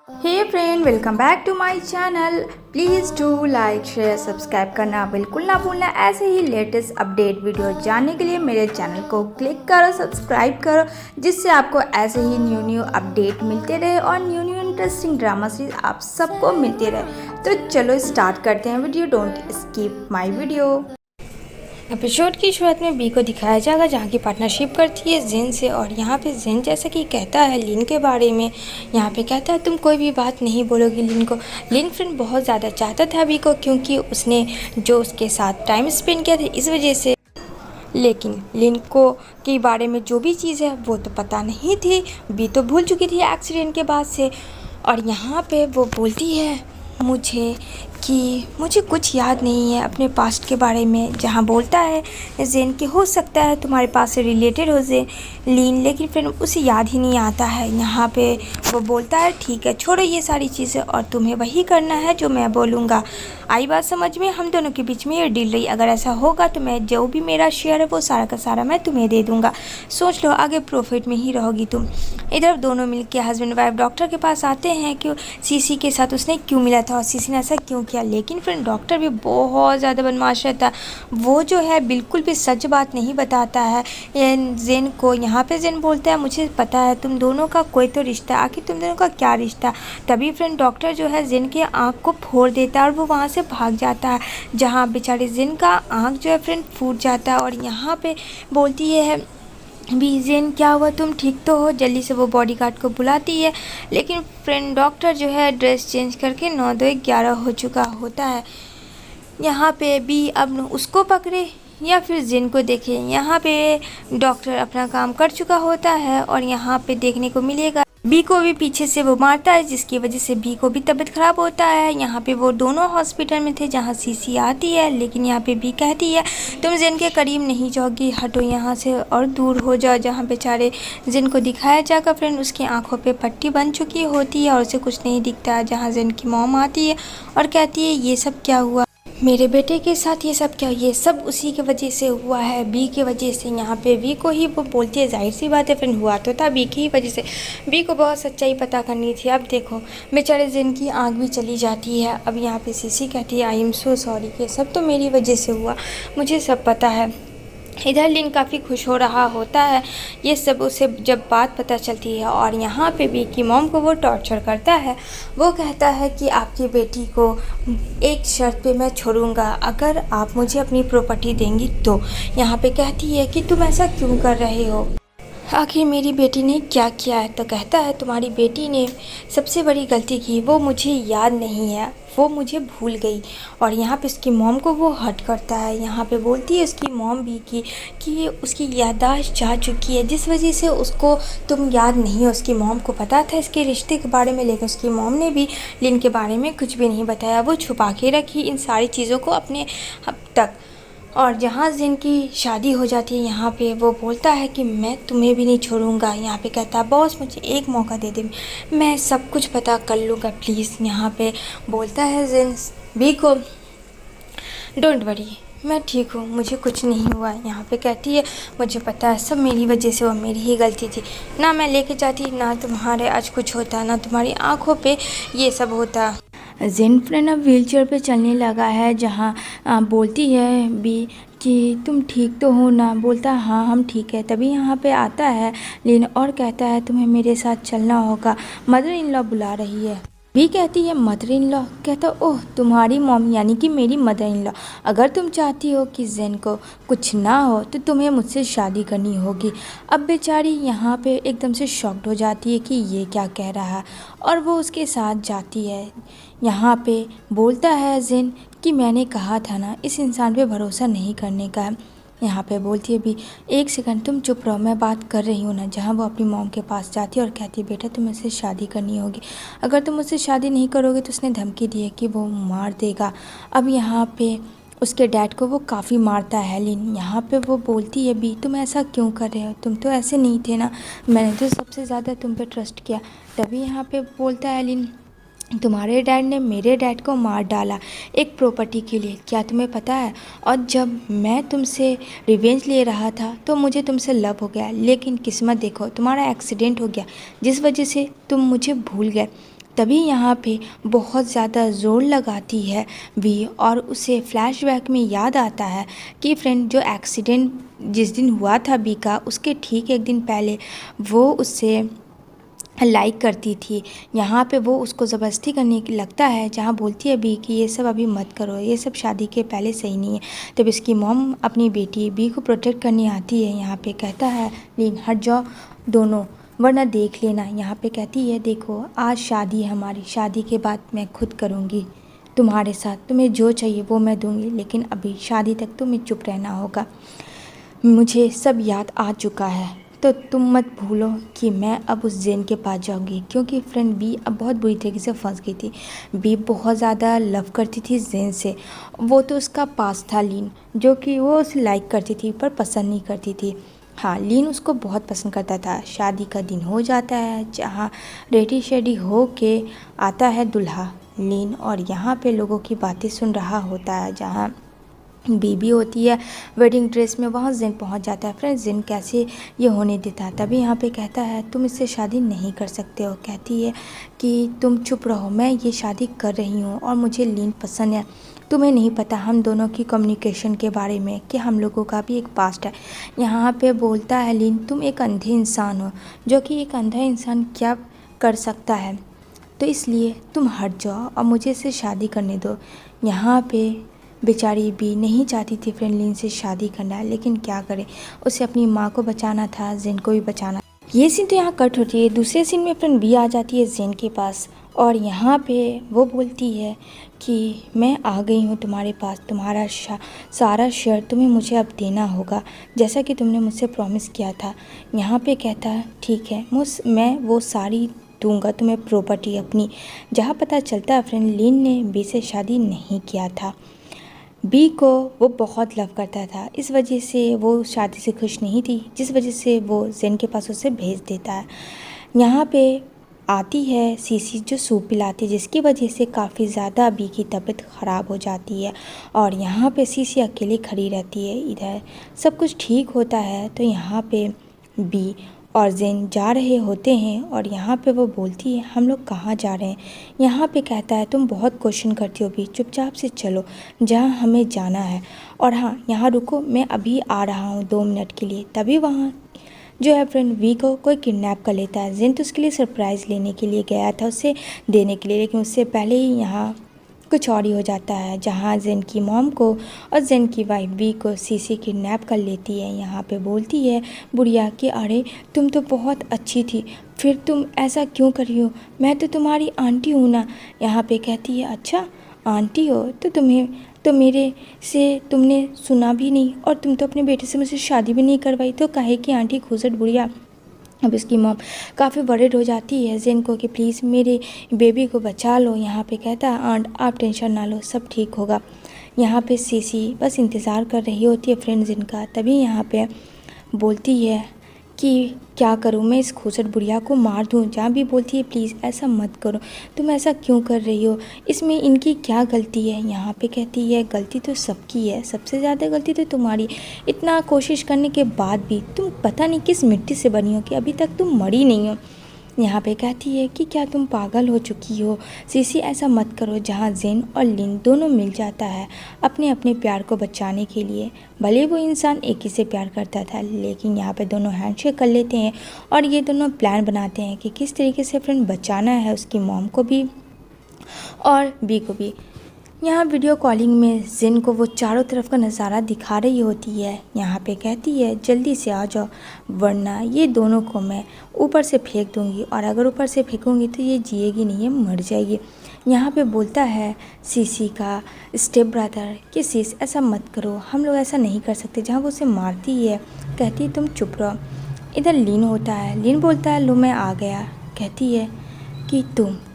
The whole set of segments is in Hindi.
Hey friend, welcome back to my channel. Please do like share subscribe करना बिल्कुल ना भूलना। ऐसे ही लेटेस्ट अपडेट वीडियो जानने के लिए मेरे चैनल को क्लिक करो, सब्सक्राइब करो, जिससे आपको ऐसे ही न्यू अपडेट मिलते रहे और न्यू इंटरेस्टिंग ड्रामा सीरीज आप सबको मिलते रहे। तो चलो स्टार्ट करते हैं video. Don't skip my video. Episode की शुरुआत में बी को दिखाया जाएगा जहाँ की पार्टनरशिप करती है जिन से, और यहाँ पे जिन जैसा कि कहता है लिन के बारे में। यहाँ पे कहता है तुम कोई भी बात नहीं बोलोगी लिन को। लिन फ्रेंड बहुत ज़्यादा चाहता था बी को, क्योंकि उसने जो उसके साथ टाइम स्पेंड किया था इस वजह से। लेकिन लिन को के बारे में जो भी चीज़ है वो तो पता नहीं थी। बी तो भूल चुकी थी एक्सीडेंट के बाद से। और यहाँ पे वो बोलती है मुझे कुछ याद नहीं है अपने पास्ट के बारे में। जहाँ बोलता है जेन कि हो सकता है तुम्हारे पास से रिलेटेड हो जेन लीन, लेकिन फिर उसे याद ही नहीं आता है। यहाँ पे वो बोलता है ठीक है छोड़ो ये सारी चीज़ें और तुम्हें वही करना है जो मैं बोलूँगा। आई बात समझ में? हम दोनों के बीच में ये डील रही। अगर ऐसा होगा तो मैं जो भी मेरा शेयर है वो सारा का सारा मैं तुम्हें दे दूँगा। सोच लो आगे प्रॉफिट में ही रहोगी तुम। इधर दोनों मिलके हस्बैंड वाइफ डॉक्टर के पास आते हैं कि सीसी के साथ उसने क्यों मिला था और सीसी ने ऐसा क्यों किया। लेकिन फिर डॉक्टर भी बहुत ज़्यादा बदमाश रहता। वो जो है बिल्कुल भी सच बात नहीं बताता है जेन को। यहाँ पे जेन बोलता है मुझे पता है तुम दोनों का कोई तो रिश्ता, आखिर तुम दोनों का क्या रिश्ता। तभी फ्रेंड डॉक्टर जो है जेन के आँख को फोड़ देता है और वो वहाँ से भाग जाता है, जहाँ बेचारे जेन का आँख जो है फ्रेंड फूट जाता है। और यहाँ पे बोलती है भी जेन क्या हुआ, तुम ठीक तो हो? जल्दी से वो बॉडीगार्ड को बुलाती है। लेकिन फ्रेंड डॉक्टर जो है ड्रेस चेंज करके 9-2-11 हो चुका होता है। यहाँ पे भी अब उसको पकड़े या फिर जेन को देखे। यहाँ पे डॉक्टर अपना काम कर चुका होता है और यहाँ पे देखने को मिलेगा बी को भी पीछे से वो मारता है, जिसकी वजह से बी को भी तबीयत ख़राब होता है। यहाँ पे वो दोनों हॉस्पिटल में थे जहाँ सीसी आती है, लेकिन यहाँ पे बी कहती है तुम जिन के करीब नहीं जाओगी, हटो यहाँ से और दूर हो जाओ। जहाँ बेचारे जिन को दिखाया जाएगा फ्रेंड उसकी आंखों पे पट्टी बन चुकी होती है और उसे कुछ नहीं दिखता है। जहाँ जिन की मॉम आती है और कहती है ये सब क्या हुआ मेरे बेटे के साथ, ये सब क्या, ये सब उसी की वजह से हुआ है, बी की वजह से। यहाँ पे बी को ही वो बोलती है जाहिर सी बात है फ्रेंड हुआ तो था बी की ही वजह से। बी को बहुत सच्चाई पता करनी थी। अब देखो बेचारे जिन की आँख भी चली जाती है। अब यहाँ पे सीसी कहती है आई एम सो सॉरी, ये सब तो मेरी वजह से हुआ, मुझे सब पता है। इधर लिन काफ़ी खुश हो रहा होता है ये सब उसे जब बात पता चलती है। और यहाँ पे बी की मॉम को वो टॉर्चर करता है। वो कहता है कि आपकी बेटी को एक शर्त पे मैं छोड़ूंगा, अगर आप मुझे अपनी प्रॉपर्टी देंगी तो। यहाँ पे कहती है कि तुम ऐसा क्यों कर रहे हो, आखिर मेरी बेटी ने क्या किया है। तो कहता है तुम्हारी बेटी ने सबसे बड़ी गलती की, वो मुझे याद नहीं है, वो मुझे भूल गई। और यहाँ पे उसकी मॉम को वो हर्ट करता है। यहाँ पे बोलती है उसकी मॉम भी कि उसकी याददाश्त जा चुकी है, जिस वजह से उसको तुम याद नहीं हो। उसकी मॉम को पता था इसके रिश्ते के बारे में, लेकिन उसकी मॉम ने भी लिन के बारे में कुछ भी नहीं बताया। वो छुपा के रखी इन सारी चीज़ों को अपने अब तक। और जहाँ जिन की शादी हो जाती है यहाँ पे वो बोलता है कि मैं तुम्हें भी नहीं छोड़ूंगा। यहाँ पे कहता है बॉस मुझे एक मौका दे दे, मैं सब कुछ पता कर लूँगा प्लीज़। यहाँ पे बोलता है जिन बी को डोंट वरी मैं ठीक हूँ, मुझे कुछ नहीं हुआ। यहाँ पे कहती है मुझे पता है सब मेरी वजह से, वो मेरी ही गलती थी, ना मैं लेके जाती, ना तुम्हारे आज कुछ होता, ना तुम्हारी आँखों पे ये सब होता। जिन फ्रेंड अब व्हीलचेयर पे चलने लगा है। जहाँ बोलती है बी कि तुम ठीक तो हो ना? बोलता हाँ हम ठीक है। तभी यहाँ पे आता है लिन और कहता है तुम्हें मेरे साथ चलना होगा, मदर इन लॉ बुला रही है। भी कहती है मदर इन लॉ? कहता ओह तुम्हारी मॉम यानी कि मेरी मदर इन लॉ। अगर तुम चाहती हो कि जेन को कुछ ना हो तो तुम्हें मुझसे शादी करनी होगी। अब बेचारी यहाँ पे एकदम से शॉक्ड हो जाती है कि ये क्या कह रहा है और वो उसके साथ जाती है। यहाँ पे बोलता है जेन कि मैंने कहा था ना इस इंसान पे भरोसा नहीं करने का है। यहाँ पे बोलती है भी एक सेकंड तुम चुप रहो, मैं बात कर रही हूँ ना। जहाँ वो अपनी मॉम के पास जाती है और कहती है बेटा तुम्हें मुझसे शादी करनी होगी, अगर तुम मुझसे शादी नहीं करोगे तो उसने धमकी दी है कि वो मार देगा। अब यहाँ पे उसके डैड को वो काफ़ी मारता है लिन। यहाँ पे वो बोलती है भी तुम ऐसा क्यों कर रहे हो, तुम तो ऐसे नहीं थे ना, मैंने तो सबसे ज़्यादा तुम पे ट्रस्ट किया। तभी यहाँ पे बोलता है लिन तुम्हारे डैड ने मेरे डैड को मार डाला एक प्रॉपर्टी के लिए, क्या तुम्हें पता है? और जब मैं तुमसे रिवेंज ले रहा था तो मुझे तुमसे लव हो गया, लेकिन किस्मत देखो तुम्हारा एक्सीडेंट हो गया जिस वजह से तुम मुझे भूल गए। तभी यहाँ पे बहुत ज़्यादा ज़ोर लगाती है वी, और उसे फ्लैशबैक में याद आता है कि फ्रेंड जो एक्सीडेंट जिस दिन हुआ था बी का, उसके ठीक एक दिन पहले वो उससे लाइक करती थी। यहाँ पे वो उसको ज़बरदस्ती करने की लगता है, जहाँ बोलती है बी कि ये सब अभी मत करो, ये सब शादी के पहले सही नहीं है। तब इसकी मॉम अपनी बेटी बी को प्रोटेक्ट करने आती है। यहाँ पे कहता है लीन हट जाओ दोनों, वरना देख लेना। यहाँ पे कहती है देखो आज शादी है हमारी, शादी के बाद मैं खुद करूँगी तुम्हारे साथ, तुम्हें जो चाहिए वो मैं दूँगी, लेकिन अभी शादी तक तुम्हें चुप रहना होगा। मुझे सब याद आ चुका है, तो तुम मत भूलो कि मैं अब उस जेन के पास जाऊंगी, क्योंकि फ्रेंड बी अब बहुत बुरी तरीके से फंस गई थी। बी बहुत ज़्यादा लव करती थी जेन से। वो तो उसका पास था लीन, जो कि वो उसे लाइक करती थी पर पसंद नहीं करती थी। हाँ, लीन उसको बहुत पसंद करता था। शादी का दिन हो जाता है, जहाँ रेडी शेडी हो के आता है दूल्हा लीन, और यहाँ पे लोगों की बातें सुन रहा होता है। जहाँ बीबी होती है वेडिंग ड्रेस में, वहाँ जिन पहुँच जाता है। फ्रेंड्स जिन कैसे ये होने देता है। तभी यहाँ पे कहता है तुम इससे शादी नहीं कर सकते हो। कहती है कि तुम चुप रहो, मैं ये शादी कर रही हूँ और मुझे लीन पसंद है। तुम्हें नहीं पता हम दोनों की कम्युनिकेशन के बारे में, कि हम लोगों का भी एक पास्ट है। यहाँ पे बोलता है लीन तुम एक अंधे इंसान हो, जो कि एक अंधा इंसान क्या कर सकता है, तो इसलिए तुम हट जाओ और मुझे इससे शादी करने दो। यहाँ पे बेचारी बी नहीं चाहती थी फ्रेंड लीन से शादी करना, लेकिन क्या करे, उसे अपनी माँ को बचाना था, जेन को भी बचाना। ये सीन तो यहाँ कट होती है। दूसरे सीन में फ्रेंड बी आ जाती है जेन के पास, और यहाँ पे वो बोलती है कि मैं आ गई हूँ तुम्हारे पास, तुम्हारा सारा शेयर तुम्हें मुझे अब देना होगा, जैसा कि तुमने मुझसे प्रॉमिस किया था। यहाँ पे कहता है ठीक है, मैं वो सारी दूंगा तुम्हें प्रॉपर्टी अपनी। जहाँ पता चलता है फ्रेंड लीन ने बी से शादी नहीं किया था। बी को वो बहुत लव करता था, इस वजह से वो शादी से खुश नहीं थी, जिस वजह से वो जेन के पास उसे भेज देता है। यहाँ पे आती है सीसी जो सूप पिलाती है, जिसकी वजह से काफ़ी ज़्यादा बी की तबीयत ख़राब हो जाती है। और यहाँ पे सीसी अकेले खड़ी रहती है। इधर सब कुछ ठीक होता है तो यहाँ पे बी और जेन जा रहे होते हैं, और यहाँ पे वो बोलती है हम लोग कहाँ जा रहे हैं। यहाँ पे कहता है तुम बहुत क्वेश्चन करती हो भी, चुपचाप से चलो जहाँ हमें जाना है, और हाँ यहाँ रुको, मैं अभी आ रहा हूँ 2 मिनट के लिए। तभी वहाँ जो है फ्रेंड वी को कोई किडनैप कर लेता है। जेन तो उसके लिए सरप्राइज़ लेने के लिए गया था, उसे देने के लिए, लेकिन उससे पहले ही यहाँ कुछ और ही हो जाता है, जहाँ जेन की मॉम को और जेन की वाइफ वी को सीसी किडनैप कर लेती है। यहाँ पे बोलती है बुढ़िया कि अरे तुम तो बहुत अच्छी थी, फिर तुम ऐसा क्यों कर रही हो, मैं तो तुम्हारी आंटी हूँ ना। यहाँ पे कहती है अच्छा आंटी हो, तो तुम्हें तो मेरे से तुमने सुना भी नहीं, और तुम तो अपने बेटे से मुझसे शादी भी नहीं करवाई, तो काहे की आंटी घूसट बुढ़िया। अब इसकी मॉम काफ़ी वरिड हो जाती है जेन को कि प्लीज़ मेरे बेबी को बचा लो। यहाँ पे कहता है आंट आप टेंशन ना लो, सब ठीक होगा। यहाँ पे सीसी बस इंतज़ार कर रही होती है फ्रेंड जेन का। तभी यहाँ पे बोलती है कि क्या करूँ, मैं इस खूसट बुढ़िया को मार दूँ। जहाँ भी बोलती है प्लीज़ ऐसा मत करो, तुम ऐसा क्यों कर रही हो, इसमें इनकी क्या गलती है। यहाँ पे कहती है गलती तो सबकी है, सबसे ज़्यादा गलती तो तुम्हारी। इतना कोशिश करने के बाद भी तुम पता नहीं किस मिट्टी से बनी हो कि अभी तक तुम मरी नहीं हो। यहाँ पे कहती है कि क्या तुम पागल हो चुकी हो सीसी, ऐसा मत करो। जहाँ जेन और लिन दोनों मिल जाता है अपने अपने प्यार को बचाने के लिए। भले वो इंसान एक ही से प्यार करता था, लेकिन यहाँ पे दोनों हैंडशेक कर लेते हैं और ये दोनों प्लान बनाते हैं कि किस तरीके से फ्रेंड बचाना है उसकी मॉम को भी और बी को भी। यहाँ वीडियो कॉलिंग में जेन को वो चारों तरफ का नज़ारा दिखा रही होती है। यहाँ पे कहती है जल्दी से आ जाओ, वरना ये दोनों को मैं ऊपर से फेंक दूँगी, और अगर ऊपर से फेंकूँगी तो ये जिएगी नहीं, ये मर जाएगी। यहाँ पे बोलता है सीसी का स्टेप ब्रदर कि सीस ऐसा मत करो, हम लोग ऐसा नहीं कर सकते। जहाँ वो उसे मारती है कहती है तुम चुप रहो। इधर लीन होता है, लीन बोलता है लो मैं आ गया। कहती है कि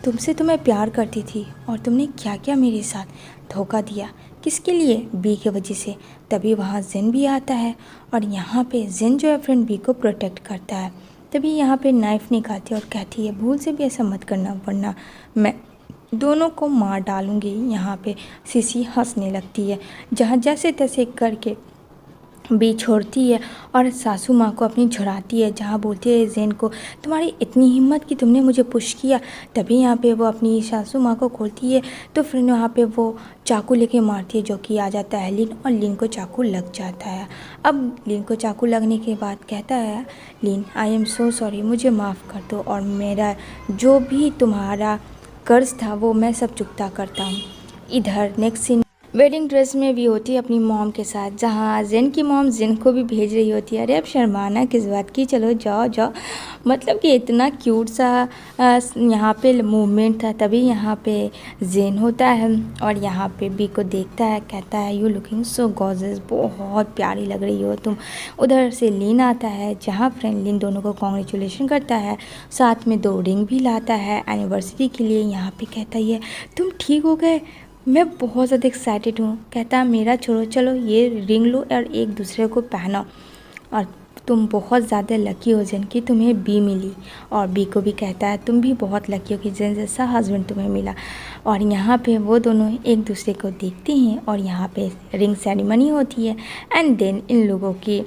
तुमसे तो मैं प्यार करती थी, और तुमने क्या क्या मेरे साथ धोखा दिया, किसके लिए, बी की वजह से। तभी वहाँ जेन भी आता है, और यहाँ पे जेन जो है फ्रेंड बी को प्रोटेक्ट करता है। तभी यहाँ पे नाइफ़ निकालती है और कहती है भूल से भी ऐसा मत करना, वरना मैं दोनों को मार डालूँगी। यहाँ पे सीसी हंसने लगती है, जहाँ जैसे तैसे करके बी छोड़ती है और सासू माँ को अपनी झुराती है, जहाँ बोलती है ज़ेन को तुम्हारी इतनी हिम्मत कि तुमने मुझे पुश किया। तभी यहाँ पे वो अपनी सासू माँ को खोलती है तो फिर वहाँ पे वो चाकू लेके मारती है, जो कि आ जाता है लिन, और लिन को चाकू लग जाता है। अब लिन को चाकू लगने के बाद कहता है लिन आई एम सो सॉरी, मुझे माफ़ कर दो और मेरा जो भी तुम्हारा कर्ज था वो मैं सब चुकता करता हूँ। इधर नेक्स्ट सीन वेडिंग ड्रेस में भी होती है अपनी मॉम के साथ, जहाँ ज़ेन की मॉम ज़ेन को भी भेज रही होती है। अरे अब शर्माना किस बात की, चलो जाओ जाओ। मतलब कि इतना क्यूट सा यहाँ पे मूवमेंट था। तभी यहाँ पे ज़ेन होता है और यहाँ पे बी को देखता है, कहता है यू लुकिंग सो गॉर्जियस, बहुत प्यारी लग रही हो तुम। उधर से लिन आता है, जहाँ फ्रेंड लिन दोनों को कॉन्ग्रेचुलेशन करता है, साथ में 2 रिंग भी लाता है एनिवर्सरी के लिए। यहाँ पे कहता है तुम ठीक हो गए, मैं बहुत ज़्यादा एक्साइटेड हूँ। कहता है मेरा छोड़ो, चलो ये रिंग लो और एक दूसरे को पहनाओ, और तुम बहुत ज़्यादा लकी हो ज़ेन कि तुम्हें बी मिली। और बी को भी कहता है तुम भी बहुत लकी हो कि ज़ेन जैसा हस्बैंड तुम्हें मिला। और यहाँ पे वो दोनों एक दूसरे को देखते हैं और यहाँ पे रिंग सेरेमनी होती है एंड देन इन लोगों की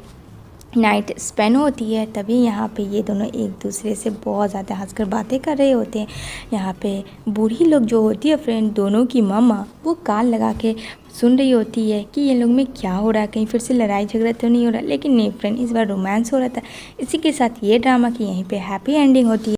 नाइट स्पेंड होती है। तभी यहाँ पे ये दोनों एक दूसरे से बहुत ज़्यादा हंसकर बातें कर रहे होते हैं। यहाँ पे बूढ़ी लोग जो होती है फ्रेंड, दोनों की मम्मा, वो कान लगा के सुन रही होती है कि ये लोग में क्या हो रहा है, कहीं फिर से लड़ाई झगड़ा तो नहीं हो रहा। लेकिन नहीं फ्रेंड, इस बार रोमांस हो रहा था। इसी के साथ ये ड्रामा की यहीं पे हैप्पी एंडिंग होती है।